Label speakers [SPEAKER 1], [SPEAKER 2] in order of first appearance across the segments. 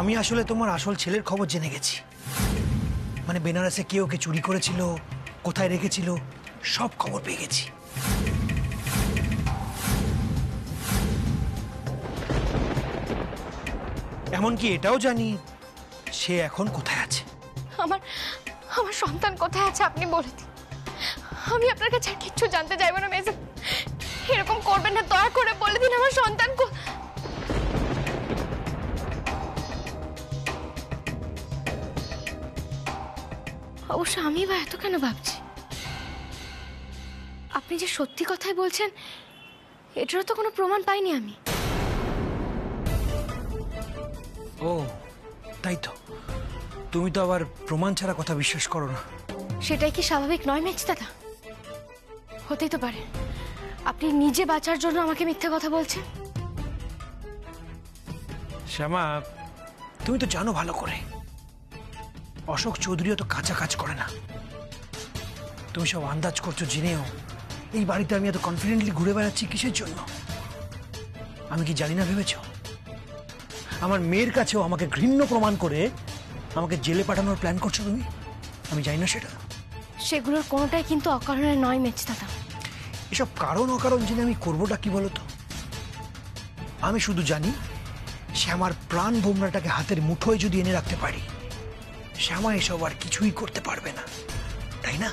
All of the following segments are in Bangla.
[SPEAKER 1] আমি আসলে তোমার আসল ছেলের খবর জেনে গেছি। মানে বেনারসে কে ওকে চুরি করেছিল, কোথায় রেখেছিল, সব খবর পেয়ে গেছি। এমনকি এটাও জানি সে এখন কোথায় আছে।
[SPEAKER 2] আমার আমার সন্তান কোথায় আছে আপনি বলে দিন। আমি আপনার কাছে আর কিচ্ছু জানতে চাইবো না মেজর। এরকম করবেন না, দয়া করে বলে দিন আমার সন্তান অবশ্য আমি বা এত কেন ভাবছি? আপনি যে সত্যি কথাই বলছেন এটারও তো কোনো প্রমাণ পাইনি আমি।
[SPEAKER 1] ও তাই তো, তুমি তো আবার প্রমাণ ছাড়া কথা বিশ্বাস করো না।
[SPEAKER 2] সেটাই কি স্বাভাবিক নয় মেজ দাদা? হতেই তো পারে আপনি নিজে বাঁচার জন্য আমাকে মিথ্যে কথা বলছেন।
[SPEAKER 1] শ্যামা, তুমি তো জানো ভালো করে অশোক চৌধুরীও তো কাঁচা কাজ করে না। তুমি সব আন্দাজ করছো জেনেও এই বাড়িতে আমি এত কনফিডেন্টলি ঘুরে বেড়াচ্ছি কিসের জন্য? আমি কি জানি না ভেবেছ? আমার মেয়ের কাছেও আমাকে ঘৃণ্য প্রমাণ করে আমাকে জেলে পাঠানোর প্ল্যান করছো তুমি? আমি জানি না সেটা।
[SPEAKER 2] সেগুলোর কোনোটাই কিন্তু অকারণে নয় মেজ দাদা।
[SPEAKER 1] এসব কারণ অকারণ জেনে আমি করবোটা কি বলতো? আমি শুধু জানি শ্যামার প্রাণ ভোমরাটাকে হাতের মুঠোয় যদি এনে রাখতে পারি, শ্যামা এসব আর কিছুই করতে পারবে না, তাই না?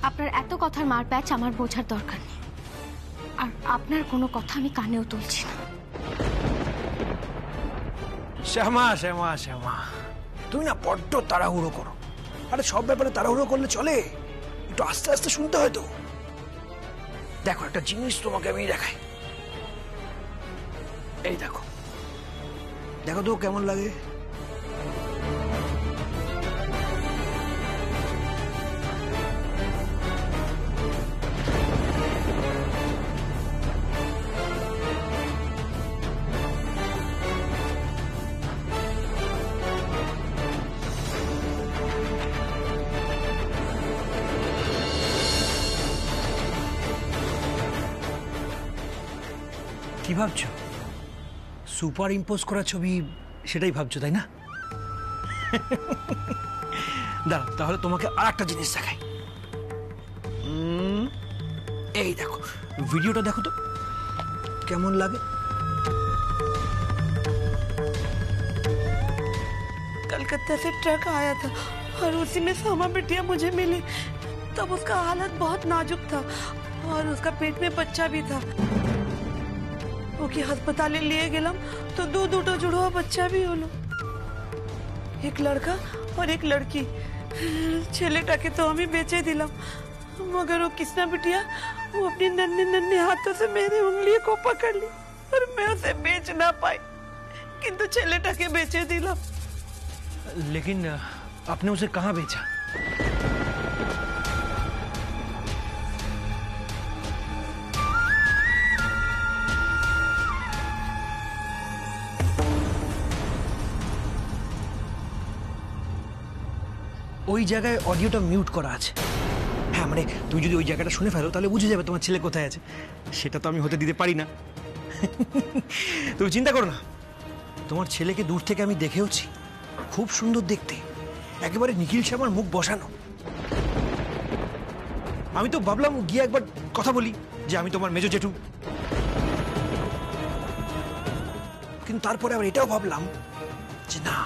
[SPEAKER 2] আপনার এত কথার মার প্যাচ আমার বোঝার দরকার নেই, আর আপনার কোনো কথা আমি কানেও তুলছি না।
[SPEAKER 1] শ্যামা শ্যামা শ্যামা, তুমি না বড্ড তাড়াহুড়ো করো। আরে সব ব্যাপারে তাড়াহুড়ো করলে চলে? একটু আস্তে আস্তে শুনতে হয় তো। দেখো একটা জিনিস তোমাকে আমি দেখাই। এই দেখো, দেখো তো কেমন লাগে। কি ভাবছো? সুপার ইম্পোজ করা ছবি সেটাই ভাবছো তাই না? দাঁড়াও, তাহলে তোমাকে আর একটা জিনিস দেখাই। এই দেখো, ভিডিওটা দেখো তো কেমন লাগে।
[SPEAKER 3] कलकत्ता से ट्रक आया था और उसी में सामा बिटिया मुझे मिली। तब उसका हालत बहुत नाजुक था और उसका पेट में बच्चा भी था। ওকে হাসপাতালে নিয়ে গেলাম তো দুটো জুড়োয়া বাচ্চা भी হলো, एक लड़का और एक लड़की। ছেলেটাকে তো আমি বেচে দিলাম, मगर वो किसना बिटिया वो अपनी नन्हे नन्हे हाथों से मेरी उंगलियों को पकड़ ली और मैं उसे बेच ना पाई, किंतु ছেলেটাকে বেচে দিলাম।
[SPEAKER 1] लेकिन आपने उसे कहाँ बेचा? ওই জায়গায় অডিওটা মিউট করা আছে। হ্যাঁ মানে তুমি যদি ওই জায়গাটা শুনে ফেলো তাহলে বুঝে যাবে তোমার ছেলে কোথায় আছে। সেটা তো আমি হতে দিতে পারি না। তুমি চিন্তা করো না, তোমার ছেলেকে দূর থেকে আমি দেখেওছি, খুব সুন্দর দেখতে, একেবারে নিখিল শ্যামার মুখ বসানো। আমি তো ভাবলাম গিয়ে একবার কথা বলি যে আমি তোমার মেজো জেঠু, কিন্তু তারপরে আবার এটাও ভাবলাম যে না,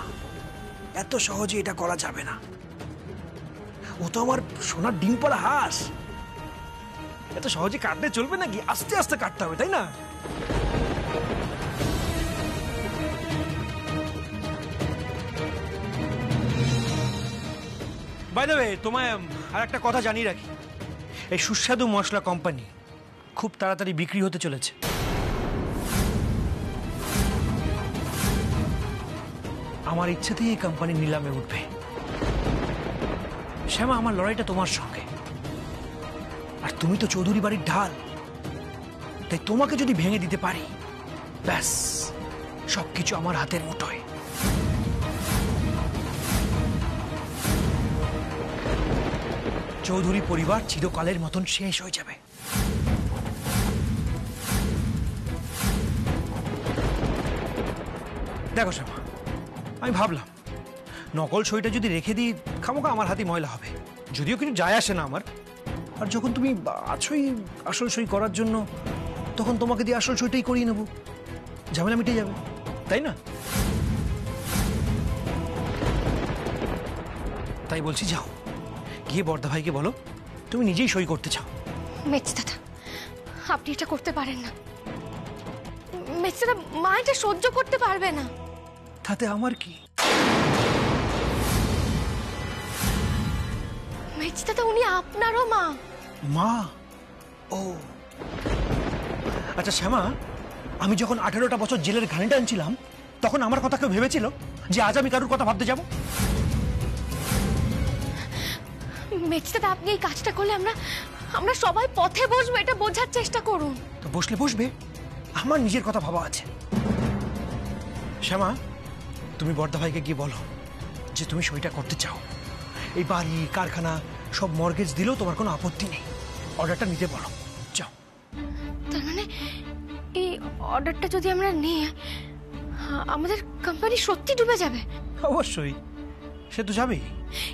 [SPEAKER 1] এত সহজে এটা করা যাবে না। ও তো আমার সোনার ডিম পড়া হাঁস, এত সহজে কাটলে চলবে নাকি? আস্তে আস্তে কাটতে হবে, তাই না? বাই দ্য ওয়ে, তোমায় আর একটা কথা জানিয়ে রাখি, এই সুস্বাদু মশলা কোম্পানি খুব তাড়াতাড়ি বিক্রি হতে চলেছে। আমার ইচ্ছেতেই এই কোম্পানি নিলামে উঠবে। শ্যামা, আমার লড়াইটা তোমার সঙ্গে, আর তুমি তো চৌধুরী বাড়ির ঢাল, তাই তোমাকে যদি ভেঙে দিতে পারি, ব্যাস সবকিছু আমার হাতের মুঠোয়। চৌধুরী পরিবার চিরকালের মতন শেষ হয়ে যাবে। দেখো শ্যামা, আমি ভাবলাম নকল সইটা যদি রেখে দিই খামোকা আমার হাতে ময়লা হবে, যদিও কিছু যায় আসে না আমার। আর যখন তুমি আছোই আসল সই করার জন্য, তখন তোমাকে দিয়ে আসল সইটাই করিয়ে নেবো, ঝামেলা মিটে যাবে, তাই না? তাই বলছি যাও, গিয়ে বর্দা ভাইকে বলো তুমি নিজেই সই করতে চাও।
[SPEAKER 2] মেজ দাদা, আপনি এটা করতে পারেন না। মেজ দাদা, মা এটা সহ্য করতে পারবে না।
[SPEAKER 1] তাতে আমার কি?
[SPEAKER 2] মেজ দাদা, উনি আপনারও মা।
[SPEAKER 1] মা? ও আচ্ছা শ্যামা, আমি যখন 18টা বছর জেলের ঘানি টানছিলাম, তখন আমার কথা কেউ ভেবেছিল যে আজ আমি কারোর কথা ভাবতে যাব?
[SPEAKER 2] মেজ দাদা, আপনি এই কাজটা করলে আমরা সবাই পথে বসবো, এটা বোঝার চেষ্টা করুন।
[SPEAKER 1] তো বসলে বসবে, আমার নিজের কথা ভাবা আছে। শ্যামা, তুমি বর্দা ভাইকে গিয়ে বলো যে তুমি সইটা করতে চাও। এই বাড়ি কারখানা সব মর্গেজ দিলেও তোমার কোনো আপত্তি নেই, অর্ডারটা নিতে বলো, যাও।
[SPEAKER 2] তার মানে এই অর্ডারটা যদি আমরা নিই, আমাদের কোম্পানি সত্যি ডুবে যাবে?
[SPEAKER 1] অবশ্যই, সে তো যাবেই।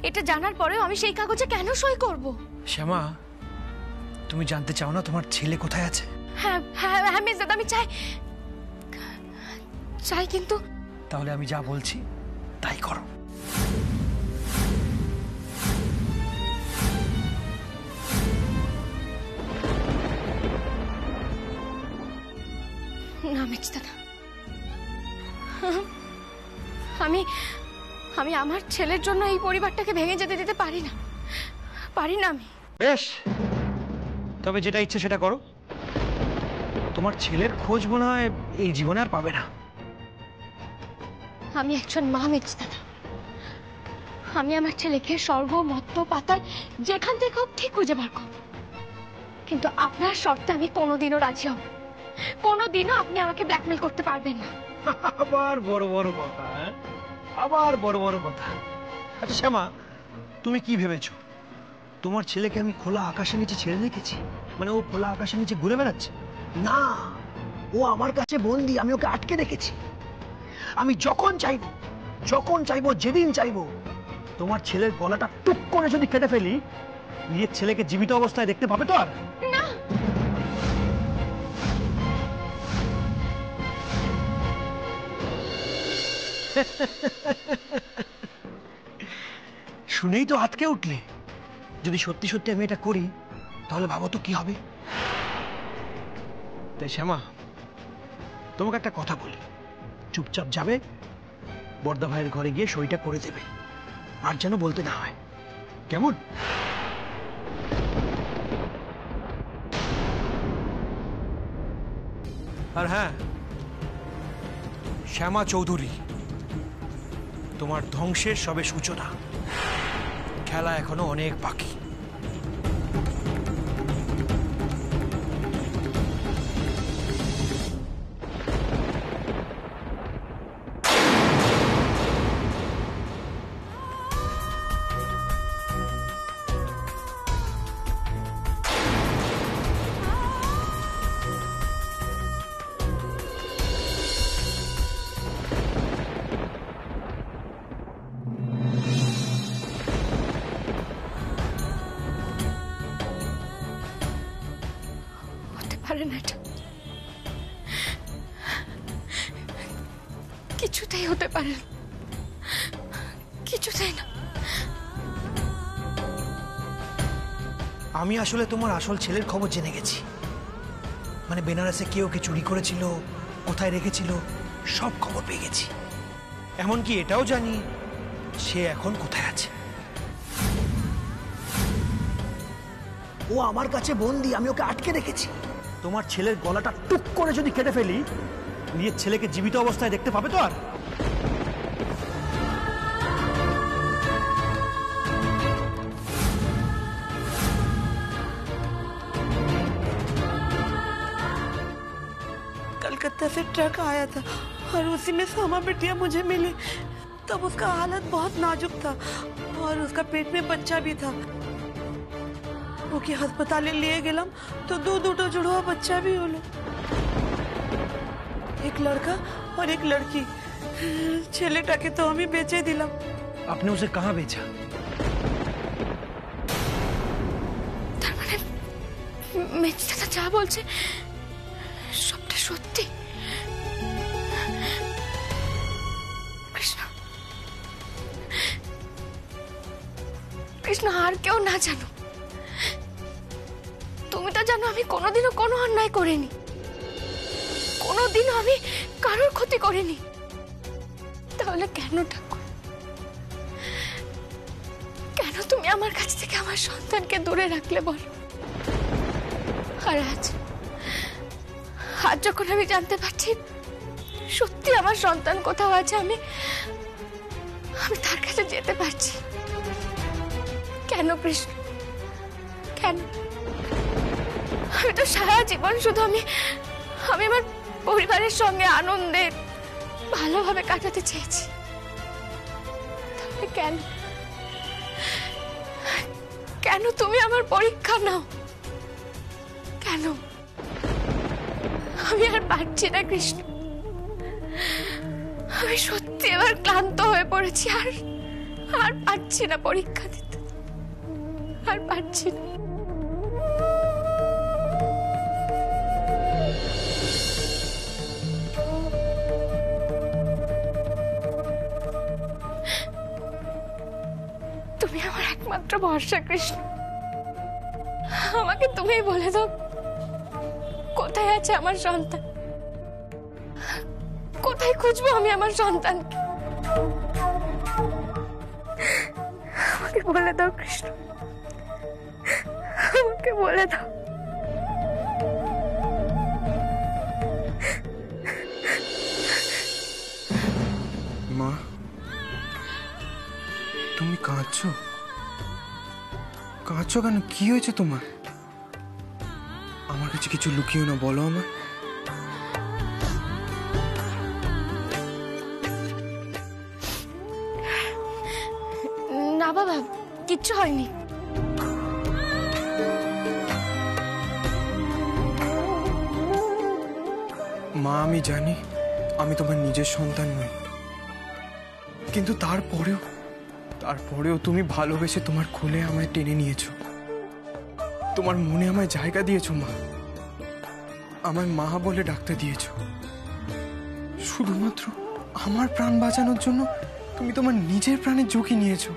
[SPEAKER 2] এটা জানার পরেও আমি সেই কাগজে কেন সই করব?
[SPEAKER 1] শ্যামা, তুমি জানতে চাও না তোমার ছেলে কোথায় আছে?
[SPEAKER 2] হ্যাঁ হ্যাঁ হ্যাঁ মিস দাদা, আমি চাই কিন্তু।
[SPEAKER 1] তাহলে আমি যা বলছি তাই করো।
[SPEAKER 2] না মিস দাদা, আমি আমার ছেলের জন্য এই পরিবারটাকে ভেঙে যেতে দিতে পারি না আমি।
[SPEAKER 1] বেশ, তবে যেটা ইচ্ছে সেটা করো। তোমার ছেলের খোঁজ মনে হয় এই জীবনে আর পাবে না।
[SPEAKER 2] আমি একজন মা মিস দাদা, আমি আমার ছেলেকে স্বর্গ মত্ত পাতাল যেখান থেকে হোক ঠিক খুঁজে বার করব, কিন্তু আপনার শর্তে আমি কোনোদিনও রাজি হব। কোনোদিনও আপনি আমাকে ব্ল্যাকমেল করতে পারবেন না।
[SPEAKER 1] আবার বড় বড় কথা, আবার বড় বড় কথা। আচ্ছা শ্যামা, তুমি কি ভেবেছো তোমার ছেলেকে আমি খোলা আকাশের নিচে ছেড়ে রেখেছি? মানে ও খোলা আকাশের নিচে ঘুরে বেড়াচ্ছে? না, ও আমার কাছে বন্দি, আমি ওকে আটকে রেখেছি। আমি যখন চাইবো যেদিন চাইবো তোমার ছেলের গলাটা টুক করে যদি কেটে ফেলি, নিজের ছেলেকে জীবিত অবস্থায় দেখতে পাবে তো আর?
[SPEAKER 2] না,
[SPEAKER 1] শুনেই তো আটকে উঠলে। যদি সত্যি সত্যি আমি এটা করি, তাহলে ভাবো তো কি হবে। তাই শ্যামা, তোমাকে একটা কথা বলি, চুপচাপ যাবে, বর্দা ভাইয়ের ঘরে গিয়ে সইটা করে দেবে, আর যেন বলতে না হয়, কেমন? আর হ্যাঁ শ্যামা চৌধুরী, তোমার ধ্বংসের সবে সূচনা, খেলা এখনো অনেক বাকি।
[SPEAKER 2] পারে না, এটা কিছুতেই হতে পারে না, কিছুতেই না।
[SPEAKER 1] আমি আসলে তোমার আসল ছেলের খবর জেনে গেছি। মানে বেনারসে কেউ কে চুরি করেছিল, কোথায় রেখেছিল, সব খবর পেয়ে গেছি। এমনকি এটাও জানি সে এখন কোথায় আছে। ও আমার কাছে বন্দি, আমি ওকে আটকে রেখেছি। তোমার ছেলের গলাটা টুক করে যদি কেটে ফেলি, নিজের ছেলেকে জীবিত অবস্থায় দেখতে পাবে তো আর?
[SPEAKER 3] कलकत्ता से ट्रक आया था और उसी में सामा बिटिया मुझे मिली। तब उसका हालत बहुत नाजुक था और उसका पेट में बच्चा भी था। ওকে হাসপাতালে নিয়ে গেলাম তো দুটো জুড়োয়া বাচ্চা भी হলো, एक लड़का और एक लड़की। ছেলেটাকে তো আমি বেচে দিলাম।
[SPEAKER 1] आपने उसे कहाँ बेचा?
[SPEAKER 2] তার মানে মেজ দাদা যা বলছে সবটা সত্যি? কৃষ্ণ, কৃষ্ণ আর কেউ না জানো, তুমি তো জানো আমি কোনোদিনও কোনো অন্যায় করিনি, কোনোদিনও আমি কারোর ক্ষতি করিনি। তাহলে কেন ঠাকুর, কেন তুমি আমার কাছ থেকে আমার সন্তানকে দূরে রাখলে বলো? আর আজ যখন আমি জানতে পারছি সত্যি আমার সন্তান কোথাও আছে, আমি তার কাছে যেতে পারছি, কেন কৃষ্ণ কেন? আমি তো সারা জীবন শুধু আমি আমার পরিবারের সঙ্গে আনন্দে ভালোভাবে কাটাতে চেয়েছি, তাহলে কেন কেন তুমি আমার পরীক্ষা নাও? কেন? আমি আর পারছি না কৃষ্ণ, আমি সত্যি এবার ক্লান্ত হয়ে পড়েছি, আর পারছি না পরীক্ষা দিতে, আর পারছি না। তুমি আমার একমাত্র ভরসা কৃষ্ণ, আমাকে তুমি বলে দাও কোথায় আছে আমার সন্তান, কোথায় খুঁজবো আমি আমার সন্তানকে? আমাকে বলে দাও কৃষ্ণ, আমাকে বলে দাও।
[SPEAKER 4] মা, তুমি কাঁদছো? কাঁদছো কেন? কি হয়েছে তোমার? আমার কাছে কিছু লুকিও না, বলো আমার।
[SPEAKER 2] না বাবা, কিচ্ছু হয়নি।
[SPEAKER 4] মা, আমি জানি আমি তোমার নিজের সন্তান নই, কিন্তু তারপরেও তুমি ভালোবেসে তোমার কোলে আমায় টেনে নিয়েছো, তোমার মনে আমায় জায়গা দিয়েছো মা, আমায় মা বলে ডাকতে দিয়েছো। শুধুমাত্র আমার প্রাণ বাঁচানোর জন্য তুমি তোমার নিজের প্রাণের ঝুঁকি নিয়েছো।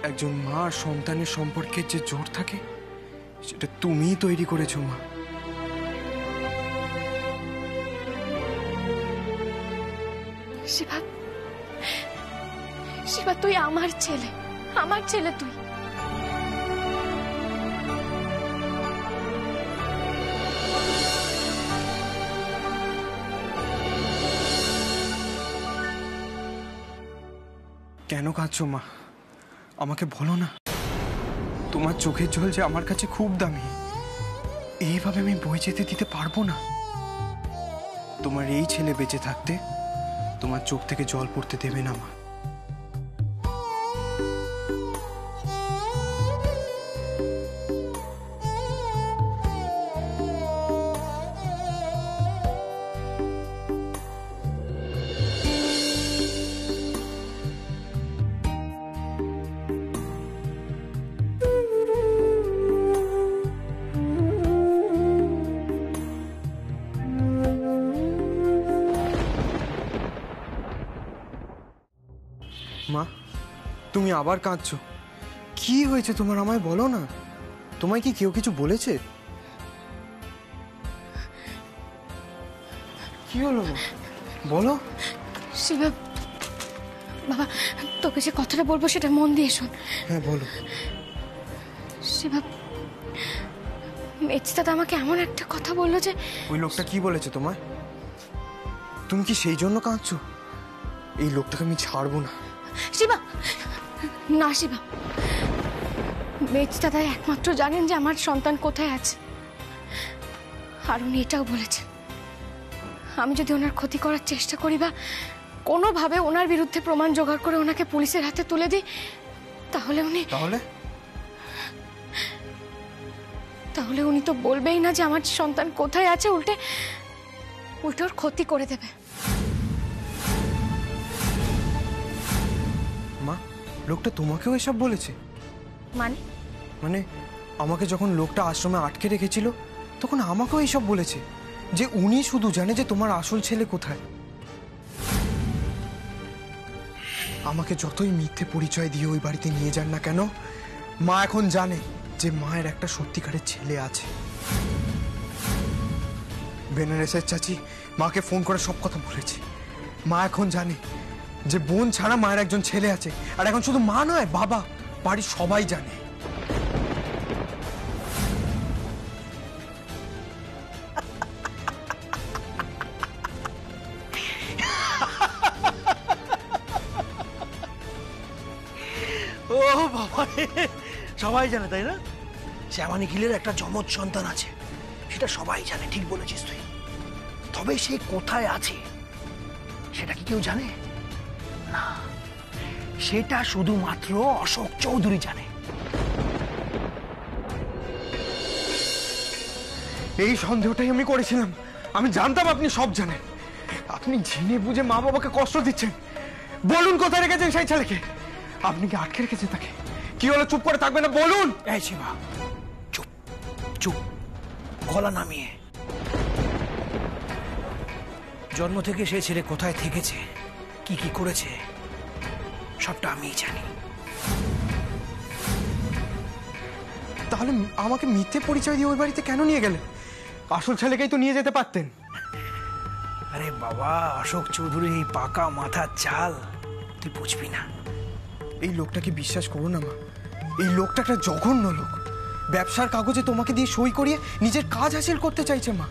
[SPEAKER 4] একজন মা আর সন্তানের সম্পর্কের যে জোর থাকে সেটা তুমিই তৈরি করেছো মা।
[SPEAKER 2] শিবা, শিবা তুই আমার ছেলে, আমার ছেলে তুই।
[SPEAKER 4] কেন কাঁদছো মা? আমাকে বলো না। তোমার চোখের জল যে আমার কাছে খুব দামি, এইভাবে আমি বয়ে যেতে দিতে পারবো না। তোমার এই ছেলে বেঁচে থাকতে তোমার চোখ থেকে জল পড়তে দেবে না মা। মা, তুমি আবার কাঁদছো? কি হয়েছে তোমার? আমায় বলো না। তোমায় কি কেউ কিছু বলেছে? কি হলো মা? বলো।
[SPEAKER 2] শিবা বাবা, তোকে যে কথাটা বলবো সেটা মন দিয়ে শোন।
[SPEAKER 4] হ্যাঁ বলো।
[SPEAKER 2] শিবা, মেজ দাদা আমাকে এমন একটা কথা বললো যে।
[SPEAKER 4] ওই লোকটা কি বলেছে তোমায়? তুমি কি সেই জন্য কাঁদছো? এই লোকটাকে আমি ছাড়বো না।
[SPEAKER 2] শিবা না, শিবা, মেজ দাদা একমাত্র জানেন যে আমার সন্তান কোথায় আছে, আর উনি এটাও বলেছেন আমি যদি ওনার ক্ষতি করার চেষ্টা করি বা কোনোভাবে ওনার বিরুদ্ধে প্রমাণ জোগাড় করে ওনাকে পুলিশের হাতে তুলে দিই, তাহলে উনি তাহলে উনি তো বলবেই না যে আমার সন্তান কোথায় আছে, উল্টে উল্টে ওর ক্ষতি করে দেবে।
[SPEAKER 4] মা, লোকটা তোমাকেও এসব বলেছে?
[SPEAKER 2] মানে
[SPEAKER 4] মানে আমাকে যখন লোকটা আশ্রমে আটকে রেখেছিল তখন আমাকেও এইসব বলেছে যে উনি শুধু জানে যে তোমার আসল ছেলে কোথায়। আমাকে যতই মিথ্যে পরিচয় দিয়ে ওই বাড়িতে নিয়ে যান না কেন, মা এখন জানে যে মায়ের একটা সত্যিকারের ছেলে আছে। বেনারসের চাচি মাকে ফোন করে সব কথা বলেছে। মা এখন জানে যে বোন ছাড়া মায়ের একজন ছেলে আছে, আর এখন শুধু মা নয়, বাবা, বাড়ির সবাই জানে।
[SPEAKER 1] ও বাবা রে, সবাই জানে তাই না? শ্যামা নিখিলের একটা যমজ সন্তান আছে, সেটা সবাই জানে। ঠিক বলেছিস তুই। তবে সে কোথায় আছে সেটা কি কেউ জানে? না, সেটা শুধুমাত্র অশোক চৌধুরী জানে।
[SPEAKER 4] এই সন্দেহটাই আমি করেছিলাম। আমি জানতাম আপনি সব জানেন। আপনি জেনে বুঝে মা বাবাকে কষ্ট দিচ্ছেন। বলুন কোথায় রেখেছেন সেই ছেলেকে? আপনি কি আটকে রেখেছেন তাকে? কি হলো, চুপ করে থাকবে না? বলুন।
[SPEAKER 1] এই শিবা, চুপ চুপ, গলা নামিয়ে। জন্ম থেকে সে ছেলে কোথায় থেকেছে, কি কি করেছে, সবটা আমিই জানি।
[SPEAKER 4] তাহলে আমাকে মিথ্যে পরিচয় দিয়ে ওই বাড়িতে কেন নিয়ে গেলেন? আসল ছেলেকেই তো নিয়ে যেতে পারতেন।
[SPEAKER 1] আরে বাবা, অশোক চৌধুরী এই পাকা মাথার চাল তুই বুঝবি না।
[SPEAKER 4] এই লোকটাকে বিশ্বাস করো না মা। এই লোকটা একটা জঘন্য লোক। ব্যবসার কাগজে তোমাকে দিয়ে সই করিয়ে নিজের কাজ হাসিল করতে চাইছে মা।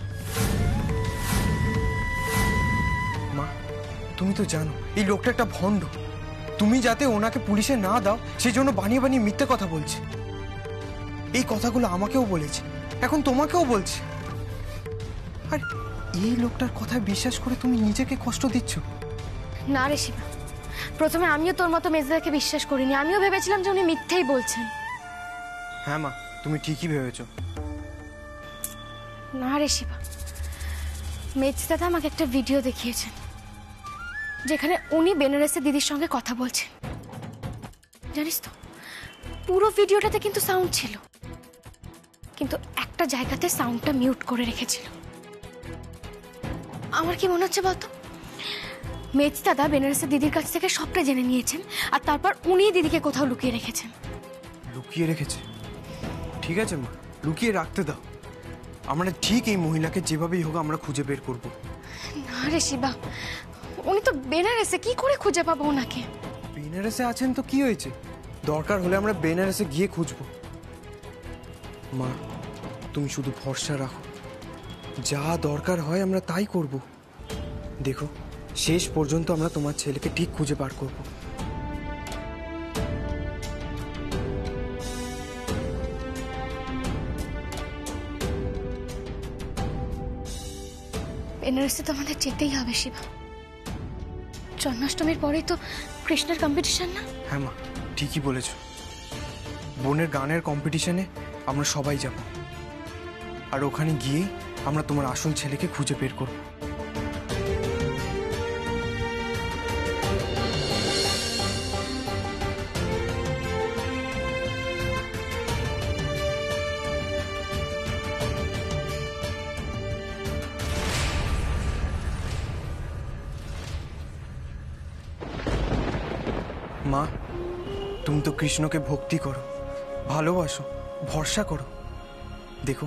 [SPEAKER 4] মা, তুমি তো জানো এই লোকটা একটা ভণ্ড। তুমি যাতে ওনাকে পুলিশে না দাও সেই জন্য বানিয়ে বানিয়ে মিথ্যে কথা বলছে। এই কথাগুলো আমাকেও বলেছে, এখন তোমাকেও বলছে। আর এই লোকটার কথায় বিশ্বাস করে তুমি নিজেকে কষ্ট দিচ্ছ।
[SPEAKER 2] না রে শিবা, প্রথমে আমিও তোর মতো মেজদাকে বিশ্বাস করিনি। আমিও ভেবেছিলাম যে উনি মিথ্যেই বলছেন।
[SPEAKER 4] হ্যাঁ মা, তুমি ঠিকই ভেবেছো।
[SPEAKER 2] না রে শিবা, মেজদাদা আমাকে একটা ভিডিও দেখিয়েছেন যেখানে উনি বেনারসের দিদির সঙ্গে কথা বলছেন। জানিস তো, পুরো ভিডিওটাতে কিন্তু সাউন্ড ছিল, কিন্তু একটা জায়গাতে সাউন্ডটা মিউট করে রেখেছিল। আমার কি মনে হচ্ছে বলতো, মেজদাদা বেনারসের দিদির কাছ থেকে সবটা জেনে নিয়েছেন, আর তারপর উনি দিদিকে কোথাও লুকিয়ে রেখেছেন।
[SPEAKER 4] লুকিয়ে রেখেছে? ঠিক আছে মা, লুকিয়ে রাখতে দাও। আমরা ঠিক এই মহিলাকে যেভাবেই হোক আমরা খুঁজে বের করব।
[SPEAKER 2] না রে শিবা, উনি তো বেনারসে, কি করে খুঁজে পাবো ওনাকে?
[SPEAKER 4] বেনারসে আছেন তো কি হয়েছে? দরকার হলে আমরা বেনারসে গিয়ে খুঁজবো। মা, তুমি শুধু ভরসা রাখো। যা দরকার হয় আমরা তাই করব। দেখো, শেষ পর্যন্ত আমরা তোমার ছেলেকে ঠিক খুঁজে বার করব।
[SPEAKER 2] বেনারসে তো আমাদের যেতেই হবে শিবা। জন্মাষ্টমীর পরেই তো কৃষ্ণের কম্পিটিশন না?
[SPEAKER 4] হ্যাঁ মা, ঠিকই বলেছ। বোনের গানের কম্পিটিশনে আমরা সবাই যাব, আর ওখানে গিয়েই আমরা তোমার আসল ছেলেকে খুঁজে বের করব। মা, তুমি তো কৃষ্ণকে ভক্তি করো, ভালোবাসো, ভরসা করো। দেখো,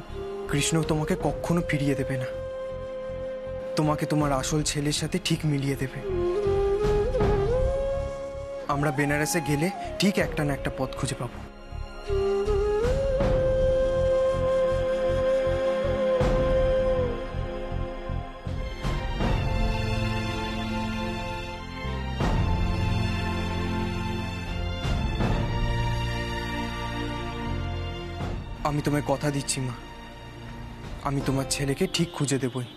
[SPEAKER 4] কৃষ্ণ তোমাকে কখনো ফিরিয়ে দেবে না। তোমাকে তোমার আসল ছেলের সাথে ঠিক মিলিয়ে দেবে। আমরা বেনারসে গেলে ঠিক একটা না একটা পথ খুঁজে পাবো। আমি তোমায় কথা দিচ্ছি মা, আমি তোমার ছেলেকে ঠিক খুঁজে দেবই।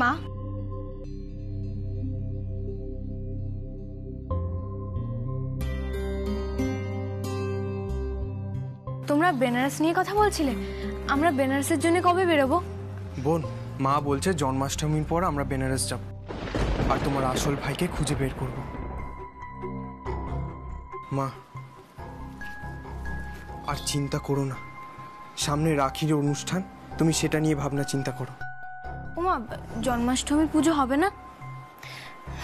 [SPEAKER 2] মা, তোমরা বেনারস নিয়ে কথা বলছিলে? আমরা বেনারসের জন্য কবে বেরোবো?
[SPEAKER 4] বোন, মা বলছে জন্মাষ্টমীর পর আমরা বেনারস যাব আর তোমার আসল ভাইকে খুঁজে বের করব। মা, আর চিন্তা করো না, সামনে রাখির অনুষ্ঠান, তুমি সেটা নিয়ে ভাবনা চিন্তা করো।
[SPEAKER 2] ওমা, জন্মাষ্টমীর পুজো হবে না?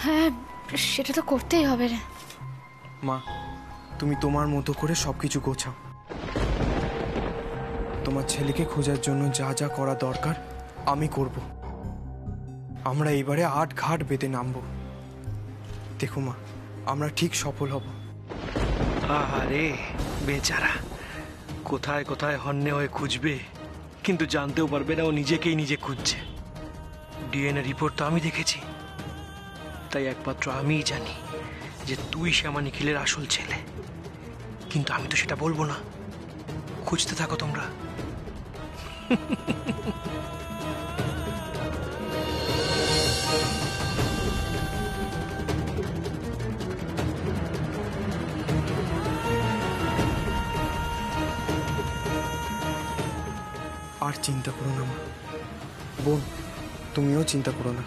[SPEAKER 2] হ্যাঁ, সেটা তো করতেই হবে রে।
[SPEAKER 4] মা, তুমি তোমার মতো করে সবকিছু গোছাও। তোমার ছেলেকে খোঁজার জন্য যা যা করা দরকার আমি করব। আমরা এবারে 8 ঘাট বেঁধে নামবো। দেখো মা, আমরা ঠিক সফল হব।
[SPEAKER 1] আরে বেচারা, কোথায় কোথায় হন্যে হয়ে খুঁজবে, কিন্তু জানতেও পারবে না ও নিজেকেই নিজে খুঁজছে। ডিএনএ রিপোর্ট তো আমি দেখেছি, তাই একমাত্র আমিই জানি যে তুই শ্যামা নিখিলের আসল ছেলে। কিন্তু আমি তো সেটা বলবো না। খুঁজতে থাকো তোমরা।
[SPEAKER 4] আর চিন্তা করো না মা। বোন, তুমিও চিন্তা করো না।